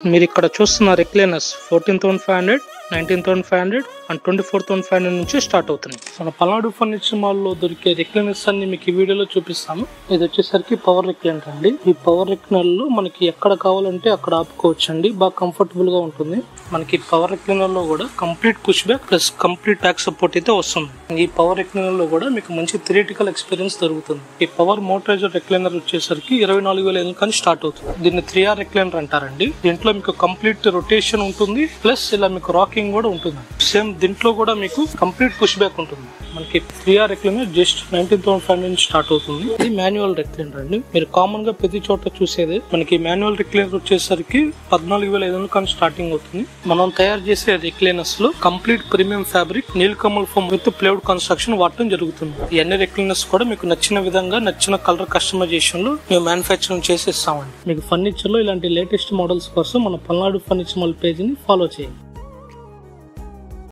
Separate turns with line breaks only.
మీరు ఇక్కడ చూస్తున్న రెక్లైనర్స్ 14,500, 19,500 అండ్ 24,500 నుంచి స్టార్ట్ అవుతున్నాయి. మన పల్నాడు ఫర్నిచర్ మాల్ లో దొరికే రెక్లైనర్స్ అన్ని మీకు ఈ వీడియోలో చూపిస్తాను. ఇది వచ్చేసరికి పవర్ రెక్లైనర్ అండి. ఈ పవర్ రెక్లైనర్ లో మనకి ఎక్కడ కావాలంటే అక్కడ ఆపుకోవచ్చు అండి. బాగా కంఫర్టబుల్ గా ఉంటుంది. మనకి పవర్ రెక్లైనర్ లో కూడా complete push back plus complete back support అయితే వస్తుంది. ఈ పవర్ రెక్లైనర్ లో కూడా మీకు మంచి థియరిటికల్ ఎక్స్పీరియన్స్ దొరుకుతుంది. ఈ పవర్ మోటరైజర్ రెక్లైనర్ వచ్చేసరికి 24,000 కానీ స్టార్ట్ అవుతుంది. దీన్ని 3R రెక్లైనర్ అంటారండి. దీంట్లో మీకు కంప్లీట్ రొటేషన్ ఉంటుంది, ప్లస్ ఇలా మీకు రాకింగ్ కూడా ఉంటుంది. సేమ్ దీంట్లో కూడా మీకు కంప్లీట్ పుష్ బ్యాక్ ఉంటుంది. మనకి 3R రెక్లైనర్ జస్ట్ 19,500 నుంచి స్టార్ట్ అవుతుంది. ఇది మాన్యువల్ రెక్లైనర్ అండి. మీరు కామన్ గా ప్రతి చోట చూసేది. మనకి మాన్యువల్ రెక్లైనర్ వచ్చేసరికి 14,500 కానీ స్టార్టింగ్ అవుతుంది. మనం తయారు చేసే రెక్లైనర్స్ లో complete premium fabric Nilkamal foam with plywood construction వాడటం జరుగుతుంది. ఈ అన్ని రెక్లైనర్స్ కూడా మీకు నచ్చిన విధంగా నచ్చిన కలర్ కస్టమైజేషన్ లో మేము మ్యానుఫ్యాక్చరింగ్ చేసి ఇస్తామండి. మీకు ఫర్నిచర్ లో ఇలాంటి లేటెస్ట్ మోడల్స్ కోసం మన పల్నాడు ఫర్నిచర్ మాల్ పేజ్ ని ఫాలో చేయండి.